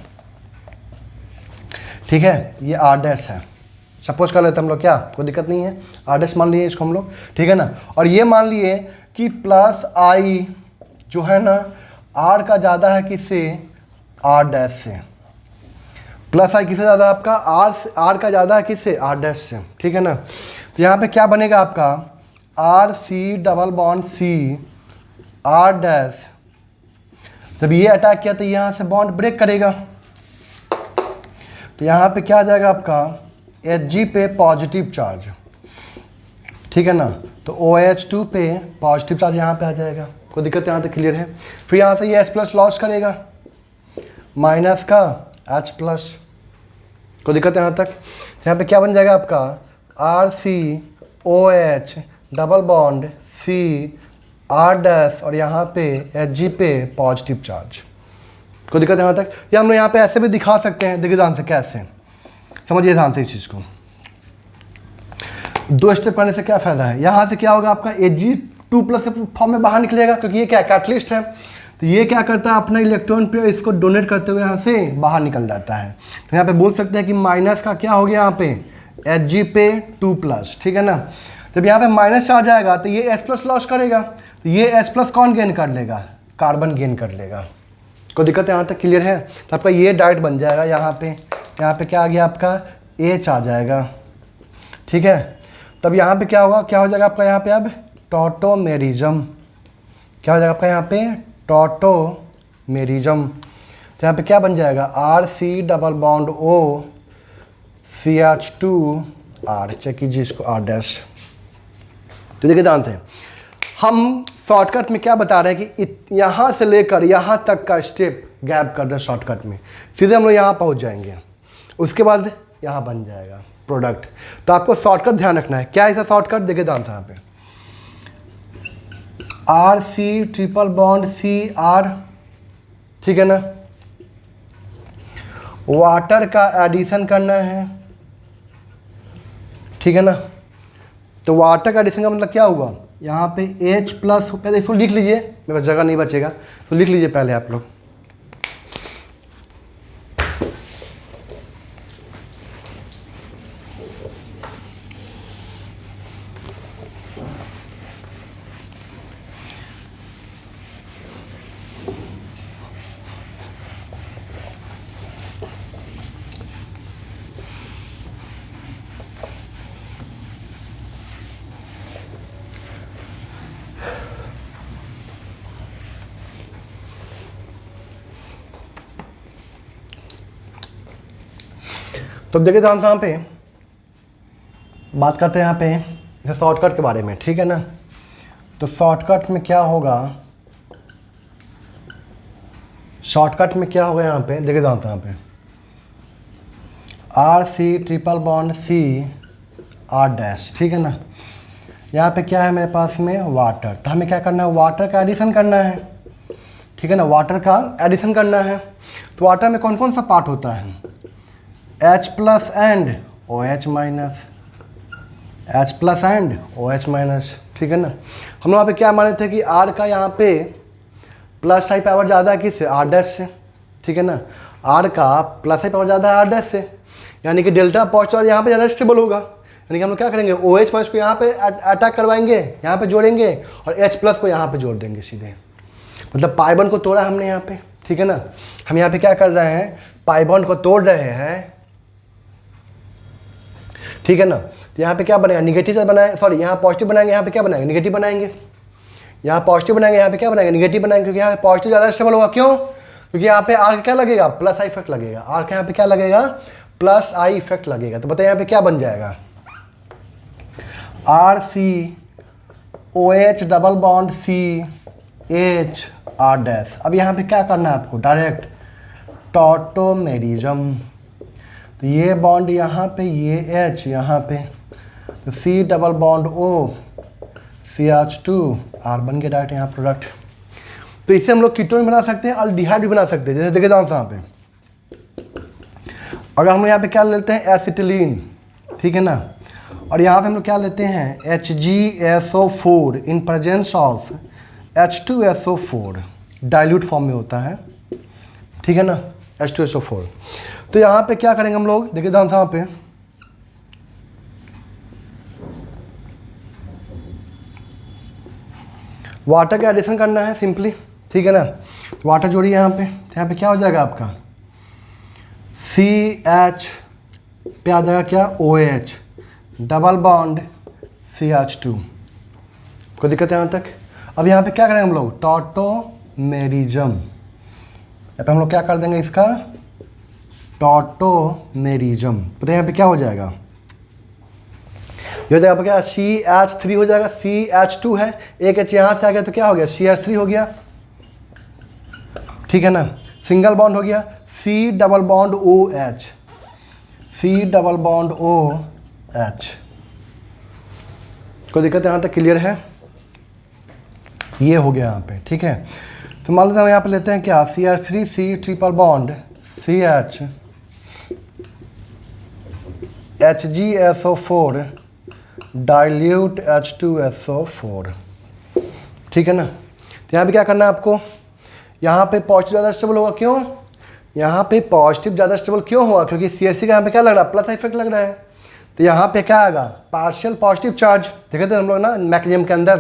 ठीक है, ये आर डैश है, सपोज कर लेते हैं हम लोग, क्या कोई दिक्कत नहीं है, आर डैश मान लिए इसको हम लोग, ठीक है ना। और ये मान लिए कि प्लस आई जो है ना आर का ज़्यादा है किससे, आर डैश से, प्लस आई किससे ज़्यादा आपका आर का ज़्यादा है किससे, आर डैश से, ठीक है ना। तो यहाँ पे क्या बनेगा आपका R C double bond C R dash, जब ये अटैक किया तो यहाँ से बॉन्ड ब्रेक करेगा, तो यहाँ पे क्या आ जाएगा आपका Hg पे पॉजिटिव चार्ज, ठीक है ना, तो OH2 पे पॉजिटिव चार्ज यहाँ पे आ जाएगा, कोई दिक्कत यहाँ तक क्लियर है। फिर यहाँ से ये H+ लॉस करेगा माइनस का H+, कोई दिक्कत है यहाँ तक। यहाँ पे क्या बन जाएगा आपका RCOH double bond C R dash और यहाँ पे Hg पे पॉजिटिव चार्ज, कोई दिक्कत है यहाँ तक। या हम लोग यहाँ पे ऐसे भी दिखा सकते हैं, देखिए ध्यान से कैसे, समझिए ध्यान से इस चीज़ को, दो स्टेप करने से क्या फ़ायदा है, यहाँ से क्या होगा आपका Ag2+ के फॉर्म में बाहर निकलेगा क्योंकि ये क्या कैटलिस्ट है, तो ये क्या करता है अपना इलेक्ट्रॉन पे इसको डोनेट करते हुए यहाँ से बाहर निकल जाता है। तो यहाँ पे बोल सकते हैं कि माइनस का क्या हो गया यहाँ पे Hg पे 2+, ठीक है ना। जब यहाँ पे माइनस चार्ज आएगा तो ये H+ लॉस करेगा, तो ये H+ कौन गेन कर लेगा, कार्बन गेन कर लेगा, कोई दिक्कत है यहाँ तक क्लियर है। तो आपका ये डायरेक्ट बन जाएगा, यहाँ पे क्या आ गया आपका H आ जाएगा, ठीक है। तब यहाँ पे क्या होगा, क्या हो जाएगा आपका यहाँ पे अब टॉटोमेरिज्म, क्या हो जाएगा आपका यहाँ पे टॉटोमेरिज्म। तो यहाँ पे क्या बन जाएगा RC double bond O CH2R, check कीजिए इसको R डैश। तो देखिए ध्यान से हम शॉर्टकट में क्या बता रहे हैं कि यहाँ से लेकर यहाँ तक का स्टेप गैप कर रहे हैं शॉर्टकट में, सीधे हम लोग यहाँ पहुँच जाएंगे, उसके बाद यहाँ बन जाएगा प्रोडक्ट। तो आपको शॉर्टकट ध्यान रखना है, क्या है इसका शॉर्टकट, देखिए ध्यान से यहाँ पे RC ट्रिपल बॉन्ड CR, ठीक है ना, वाटर का एडिशन करना है, ठीक है ना। तो वाटर का एडिशन का मतलब क्या हुआ, यहाँ पे H+, पहले इसको लिख लीजिए, मेरे पास जगह नहीं बचेगा तो लिख लीजिए पहले आप लोग, तो अब देखिए ध्यान से यहाँ पे बात करते हैं यहाँ पे जैसे शॉर्टकट के बारे में, ठीक है ना। तो शॉर्टकट में क्या होगा, शॉर्टकट में क्या होगा यहाँ पे देखिए जानते हैं, यहाँ पे R C triple bond C R dash, ठीक है ना। यहाँ पे क्या है मेरे पास में वाटर, तो हमें क्या करना है, वाटर का एडिशन करना है, ठीक है ना, वाटर का एडिशन करना है। तो वाटर में कौन कौन सा पार्ट होता है, H plus and OH minus, H plus and OH minus, ठीक है ना। हम लोग यहाँ पे क्या माने थे कि R का यहाँ पे प्लस साइड पावर ज़्यादा है किससे, R डैश से, ठीक है ना। R का प्लस साइड पावर ज़्यादा है R डैश से, यानी कि डेल्टा पॉजिटिव यहाँ पे ज़्यादा स्टेबल होगा। यानी कि हम लोग क्या करेंगे, OH माइनस को यहाँ पे अटैक करवाएंगे, यहाँ पे जोड़ेंगे, और H प्लस को यहाँ पे जोड़ देंगे सीधे। मतलब पाई बॉन्ड को तोड़ा हमने यहाँ पे, ठीक है ना। हम यहाँ पे क्या कर रहे हैं, पाई बॉन्ड को तोड़ रहे हैं, ठीक है ना। तो यहाँ पे क्या बनेगा, निगेटिव बनाएंगे, सॉरी यहाँ पॉजिटिव बनाएंगे, यहाँ पे क्या बनाएंगे, निगेटिव बनाएंगे। यहाँ पॉजिटिव बनाएंगे, यहाँ पे क्या बनाएंगे, निगेटिव बनाएंगे, क्योंकि यहाँ पे पॉजिटिव ज़्यादा स्टेबल होगा। क्यों, क्योंकि यहाँ पे आर क्या लगेगा, प्लस आई इफेक्ट लगेगा। आर का यहाँ पे क्या लगेगा, प्लस आई इफेक्ट लगेगा। तो बताइए यहाँ पे क्या बन जाएगा, R C O H double bond C H R dash. अब यहाँ पे क्या करना है आपको, डायरेक्ट टॉटोमेरिज्म। तो ये बॉन्ड यहाँ पे, ये एच यहाँ पे, तो C double bond O CH2 R बन गया डायरेक्ट यहाँ प्रोडक्ट। तो इसे हम लोग कीटोन बना सकते हैं, अल्डिहाइड भी बना सकते हैं। जैसे देखे जाओ यहाँ पे, अगर हम लोग यहाँ पे क्या लेते हैं, एसिटिलीन, ठीक है ना। और यहाँ पे हम लोग क्या लेते हैं, HgSO4 in presence of H2SO4, dilute form में होता है, ठीक है ना, H2SO4। तो यहाँ पे क्या करेंगे हम लोग, देखिए ध्यान से यहाँ पे, वाटर का एडिशन करना है सिंपली, ठीक है ना। वाटर जोड़िए यहाँ पे, तो यहाँ पे क्या हो जाएगा आपका, CH पे आ जाएगा क्या, OH डबल बॉन्ड CH2। कोई दिक्कत है यहाँ तक। अब यहाँ पे क्या करेंगे हम लोग, टॉटोमेरिज्म। यहाँ पे हम लोग क्या कर देंगे इसका, टॉटोमेरिज्म। पता है यहाँ पे क्या हो जाएगा, ये हो जाएगा क्या, CH3 हो जाएगा, CH2 है, एक H यहाँ से आ गया तो क्या हो गया, CH3 हो गया, ठीक है ना। सिंगल बॉन्ड हो गया, C double bond OH, C double bond OH। कोई दिक्कत यहाँ तक क्लियर है, ये हो गया यहाँ पे, ठीक है। तो मान लेते हैं हम यहाँ पे लेते हैं क्या, CH3 C triple bond CH HgSO4 dilute H2SO4, ठीक है ना। तो यहाँ पे क्या करना है आपको, यहाँ पे पॉजिटिव ज़्यादा स्टेबल होगा। क्यों, यहाँ पे पॉजिटिव ज़्यादा स्टेबल क्यों होगा, क्योंकि CH3 का यहाँ पे क्या लग रहा है, प्लस इफेक्ट लग रहा है। तो यहाँ पे क्या आएगा, पार्शियल पॉजिटिव चार्ज, देखे थे हम लोग ना मैकेनिज्म के अंदर।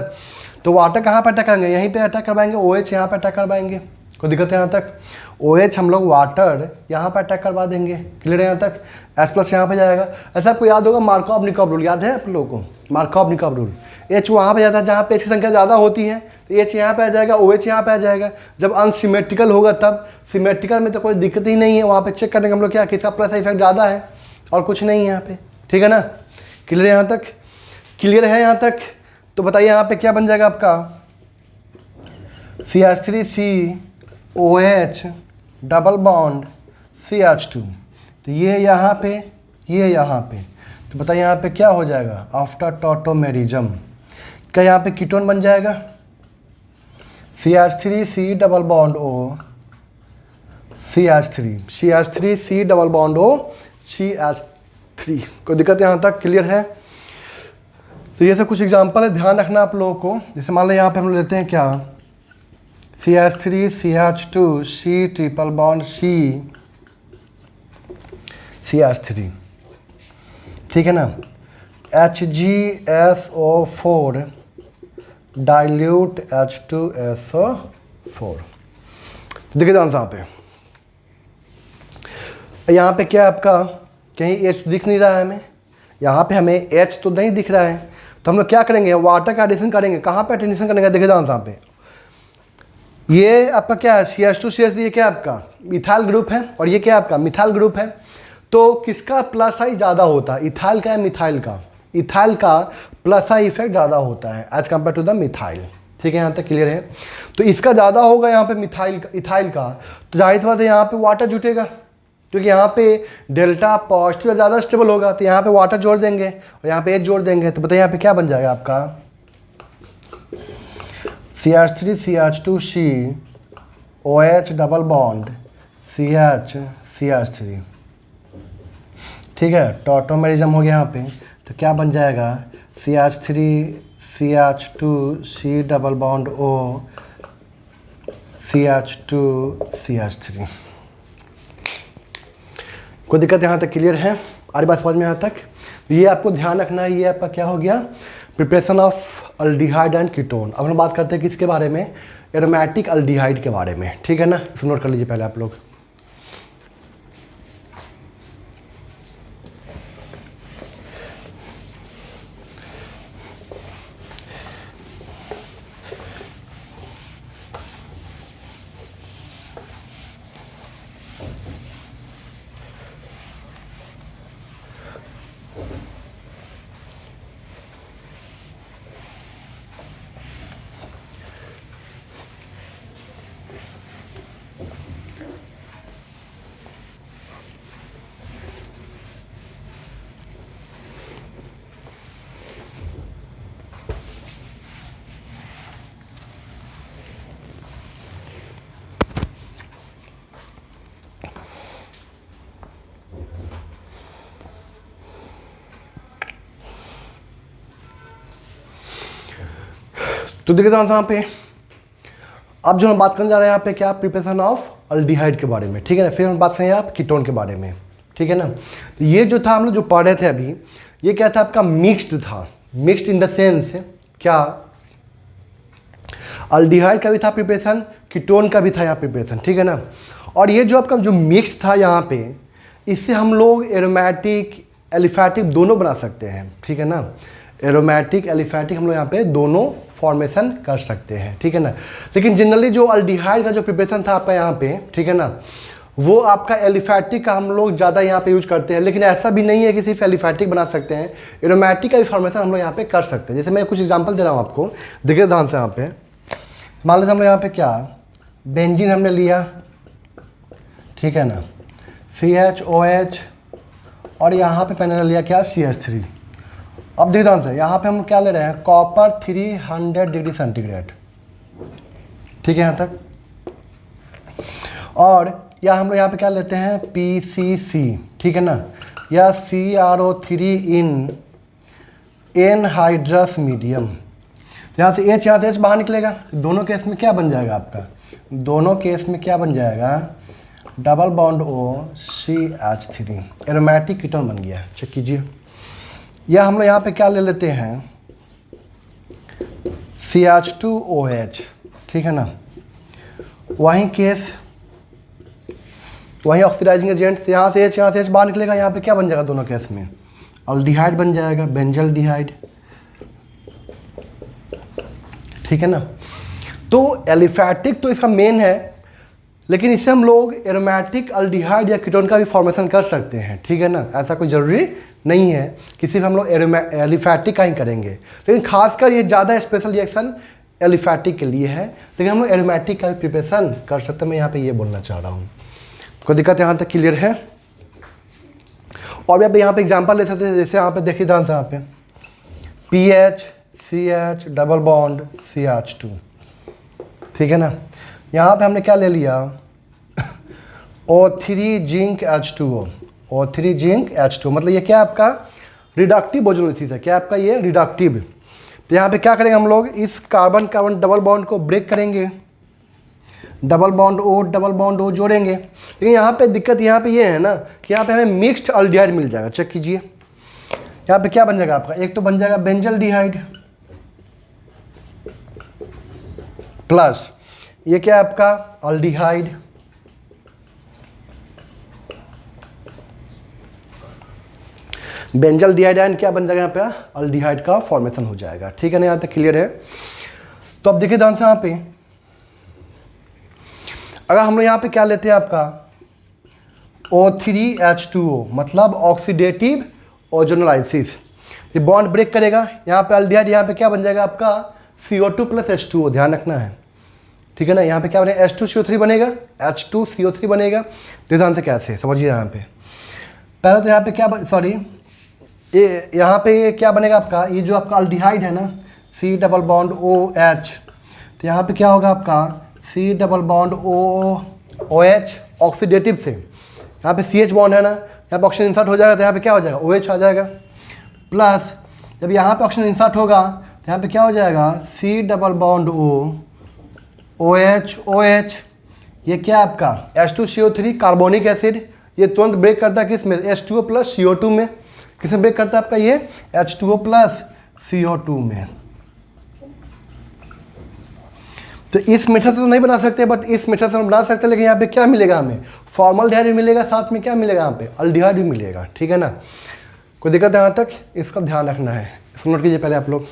तो वाटर कहाँ पर अटैक करेंगे, यहीं पे अटैक करवाएंगे, OH यहाँ पे अटैक करवाएंगे। कोई दिक्कत है यहाँ तक, OH हम लोग वाटर यहाँ पर अटैक करवा देंगे, क्लियर है यहाँ तक। H प्लस यहाँ पे जाएगा। ऐसा आपको याद होगा मार्कोव-निकोव रूल, याद है आप लोगों को, मार्कोव-निकोव रूल। H वहाँ पे जाता है जहाँ पे H की संख्या ज़्यादा होती है, तो H यहाँ पे आ जाएगा, OH यहाँ पे आ जाएगा। जब अनसिमेट्रिकल होगा तब, सिमेट्रिकल में तो कोई दिक्कत ही नहीं है, वहाँ पे चेक करने का हम लोग क्या, किसका प्लस इफेक्ट ज़्यादा है और कुछ नहीं है यहाँ पे, ठीक है ना। क्लियर है यहाँ तक, क्लियर है यहाँ तक। तो बताइए यहाँ पे क्या बन जाएगा आपका, CH3COH डबल बॉन्ड CH2। तो ये यहाँ पे, ये यहाँ पे, तो बताइए यहाँ पे क्या हो जाएगा, आफ्टर टॉटोमेरिज्म क्या यहाँ पे कीटोन बन जाएगा, CH3C double bond O CH3C double bond O CH3। कोई दिक्कत यहाँ तक क्लियर है। तो ये सब कुछ एग्जांपल है, ध्यान रखना आप लोगों को। जैसे मान लो यहाँ पे हम लोग लेते हैं क्या, CH3 CH2 C triple bond CH3, ठीक है ना, HgSO4 डाइल्यूट H2SO4। तो देखिए ध्यान से यहाँ पे क्या है आपका, कहीं H दिख नहीं रहा है हमें, यहाँ पे हमें H तो नहीं दिख रहा है। तो हम लोग क्या करेंगे, वाटर का एडिशन करेंगे। कहाँ पे एडिशन करेंगे, देखिए ध्यान से यहाँ पे, ये आपका क्या है, CH2 CH3, ये क्या आपका इथाइल ग्रुप है, और ये क्या आपका मिथाइल ग्रुप है। तो किसका प्लस आई ज़्यादा होता है, इथाइल का या मिथाइल का, इथाइल का प्लस आई इफेक्ट ज़्यादा होता है as compare to the methyl. ठीक है, यहाँ तक क्लियर है। तो इसका ज़्यादा होगा यहाँ पे इथाइल का, तो जाहिर सी बात है यहाँ पे वाटर जुटेगा, क्योंकि यहाँ पे डेल्टा पॉजिटिव ज़्यादा स्टेबल होगा, तो यहाँ पे वाटर जोड़ देंगे और यहाँ पे H जोड़ देंगे, तो बताइए यहाँ पे क्या बन जाएगा आपका CH3 CH2C OH double bond CH CH3। ठीक है, टॉटोमेरिज्म हो गया यहाँ पे, तो क्या बन जाएगा CH3 CH2C double bond O CH2 CH3। कोई दिक्कत यहाँ तक क्लियर है? आरी बात समझ में यहाँ तक? ये आपको ध्यान रखना है, ये आपका क्या हो गया preparation of aldehyde and ketone. अब हम बात करते हैं किसके बारे में, एरोमेटिक अल्डिहाइड के बारे में। ठीक है ना, इसे नोट कर लीजिए पहले आप लोग। तो देखिए यहाँ पे अब जो हम बात करने जा रहे हैं यहाँ पे क्या प्रिपरेशन ऑफ अल्डिहाइड के बारे में। ठीक है ना, फिर हम बात करेंगे आप कीटोन के बारे में। ठीक है ना, तो ये जो था हम लोग जो पढ़ रहे थे अभी, ये क्या था आपका मिक्स्ड था। मिक्स्ड इन द सेंस क्या, अल्डिहाइड का भी था प्रिपरेशन, कीटोन का भी था यहाँ प्रिपरेशन। ठीक है ना, और ये जो आपका जो मिक्स था यहाँ पे, इससे हम लोग एरोमेटिक एलिफैटिक दोनों बना सकते हैं। ठीक है ना, एरोमेटिक एलिफैटिक हम लोग यहाँ पे दोनों फॉर्मेशन कर सकते हैं। ठीक है ना, लेकिन जनरली जो अल्डिहाइड का जो प्रिपरेशन था आपका यहाँ पे, ठीक है ना, वो आपका एलिफैटिक का हम लोग ज़्यादा यहाँ पे यूज करते हैं। लेकिन ऐसा भी नहीं है कि सिर्फ एलिफैटिक बना सकते हैं, एरोमेटिक का भी फॉर्मेशन हम लोग यहाँ पे कर सकते हैं। जैसे मैं कुछ एग्जांपल दे रहा हूँ आपको, देखिए ध्यान से। यहाँ पे मान लीजिए हम लोग यहाँ पे क्या बेंजीन हमने लिया, ठीक है ना, CHOH, और यहाँ पे मैंने लिया क्या CH3। अब देखिए ध्यान से, यहाँ पे हम क्या ले रहे हैं कॉपर 300 डिग्री सेंटीग्रेड। ठीक है यहाँ तक, और या हम लोग यहाँ पे क्या लेते हैं PCC। ठीक है ना, या CrO3 इन एनहाइड्रस मीडियम। यहाँ से H यहाँ से H बाहर निकलेगा, दोनों केस में क्या बन जाएगा आपका, दोनों केस में क्या बन जाएगा double bond O CH3, aromatic ketone बन गया। चेक कीजिए। या हम लोग यहाँ पे क्या ले लेते हैं CH2OH। ठीक है ना, वहीं केस वहीं ऑक्सीडाइजिंग एजेंट, यहाँ से H बाहर निकलेगा, यहाँ पे क्या बन जाएगा दोनों केस में अल्डिहाइड बन जाएगा, बेंजल्डिहाइड। ठीक है ना, तो एलिफैटिक तो इसका मेन है, लेकिन इससे हम लोग एरोमेटिक अल्डिहाइड या कीटोन का भी फॉर्मेशन कर सकते हैं। ठीक है ना, ऐसा कोई ज़रूरी नहीं है कि सिर्फ हम लोग एलिफैटिक का ही करेंगे, लेकिन खासकर ये ज़्यादा स्पेशल रिएक्शन एलिफैटिक के लिए है, लेकिन हम लोग एरोमेटिक का भी प्रिपरेशन कर सकते हैं। मैं यहाँ पे ये बोलना चाह रहा हूँ। कोई दिक्कत यहाँ तक क्लियर है? और भी आप यहाँ पे एग्जांपल ले सकते हैं, जैसे यहाँ पे देखिए ध्यान से, यहाँ पे PH CH double bond CH2। ठीक है ना, यहाँ पे हमने क्या ले लिया O3 zinc H2O, O3 zinc H2, मतलब ये क्या आपका रिडक्टिव बोजोलिसिस है। क्या आपका ये रिडक्टिव। तो यहाँ पे क्या करेंगे हम लोग, इस कार्बन कार्बन डबल बॉन्ड को ब्रेक करेंगे, डबल बॉन्ड O जोड़ेंगे। लेकिन यहाँ पे दिक्कत यहाँ पे ये है ना कि यहाँ पे हमें मिक्स्ड अल्डिहाइड मिल जाएगा। चेक कीजिए, यहाँ पे क्या बन जाएगा आपका, एक तो बन जाएगा बेंजल्डिहाइड प्लस ये क्या है आपका अल्डिहाइड, बेंजल्डिहाइड एंड क्या बन जाएगा यहाँ पे अल्डिहाइड का फॉर्मेशन हो जाएगा। ठीक है ना, यहाँ तक क्लियर है? तो अब देखिए ध्यान से, यहाँ पे अगर हम लोग यहाँ पे क्या लेते हैं आपका O3H2O, मतलब ऑक्सीडेटिव ओजोनोलाइसिस। ये बॉन्ड ब्रेक करेगा, यहाँ पे अल्डिहाइड, यहाँ पे क्या बन जाएगा आपका CO2 + H2O, ध्यान रखना है, ठीक है ना। यहाँ पे क्या बनेगा, H2CO3 बनेगा, H2CO3 बनेगा। तो ध्यान से कैसे समझिए, यहाँ पे पहले तो यहाँ पे क्या सॉरी ये यहाँ पे ये क्या बनेगा आपका, ये जो आपका अल्डिहाइड है ना C डबल बॉन्ड OH, तो यहाँ पे क्या होगा आपका C double bond OH oxidative से, यहाँ पे CH बॉन्ड है ना, यहाँ पे ऑक्सीजन इंसर्ट हो जाएगा तो यहाँ पे क्या हो जाएगा OH आ जाएगा, प्लस जब यहाँ पे ऑक्सीजन इंसर्ट होगा तो यहाँ पे क्या हो जाएगा C डबल बॉन्ड OH, ये क्या आपका H2CO3 कार्बोनिक एसिड, ये तुरंत ब्रेक करता है किस में, H2O + CO2 में। किसमें ब्रेक करता है आपका ये H2O + CO2 में। तो इस मेथड से तो नहीं बना सकते, बट इस मेथड से हम बना सकते हैं। लेकिन यहाँ पे क्या मिलेगा हमें, फॉर्मल्डिहाइड भी मिलेगा, साथ में क्या मिलेगा यहाँ पे अल्डिहाइड भी मिलेगा, ठीक है ना। कोई दिक्कत है यहाँ तक, इसका ध्यान रखना है, इसको नोट कीजिए पहले आप लोग।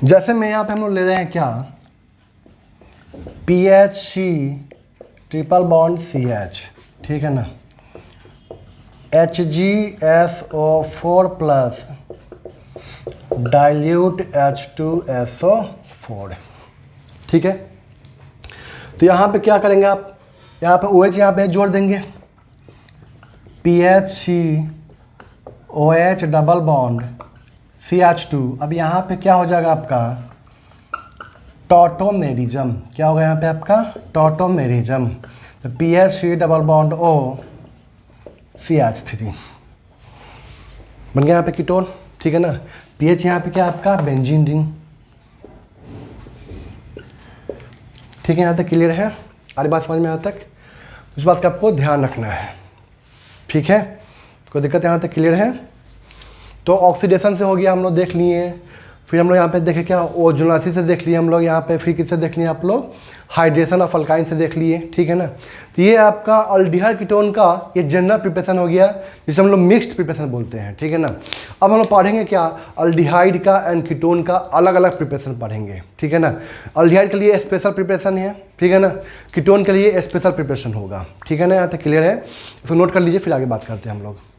जैसे में यहाँ पे हम लोग ले रहे हैं क्या, PHC ट्रिपल बॉन्ड CH, ठीक है ना, HgSO4 प्लस डाइल्यूट H2SO4, ठीक है। तो यहाँ पे क्या करेंगे आप, यहाँ पे OH यहाँ पे जोड़ देंगे, PHCOH डबल बॉन्ड CH2। अब यहाँ पे क्या हो जाएगा आपका टॉटोमेरिज्म, क्या होगा यहाँ पे आपका टॉटोमेरिज्म। तो PHC double bond O CH3 बन गया यहाँ पे कीटोन, ठीक है ना। पीएच यहाँ पे क्या आपका बेंजीन रिंग, ठीक है। यहाँ तक क्लियर है, सारी बात समझ में यहाँ तक, उस बात का आपको ध्यान रखना है, ठीक है। कोई दिक्कत यहाँ तक क्लियर है। तो ऑक्सीडेशन से हो गया, हम लोग देख लिए। फिर हम लोग यहाँ पे देखे क्या, ओजोनालिसिस से देख लिए हम लोग यहाँ पे। फिर किससे देख लिए आप लोग, हाइड्रेशन ऑफ अल्काइन से देख लिए, ठीक है ना। तो ये आपका अल्डिहाइड कीटोन का ये जनरल प्रिपरेशन हो गया, जिसे हम लोग मिक्स्ड प्रिपरेशन बोलते हैं, ठीक है ना। अब हम लोग पढ़ेंगे क्या, अल्डिहाइड का एंड कीटोन का अलग अलग प्रिपरेशन पढ़ेंगे, ठीक है ना। अल्डिहाइड के लिए स्पेशल प्रिपरेशन है, ठीक है ना, कीटोन के लिए स्पेशल प्रिपरेशन होगा, ठीक है ना। यहाँ तक क्लियर है, इसको नोट कर लीजिए, फिर आगे बात करते हैं हम लोग।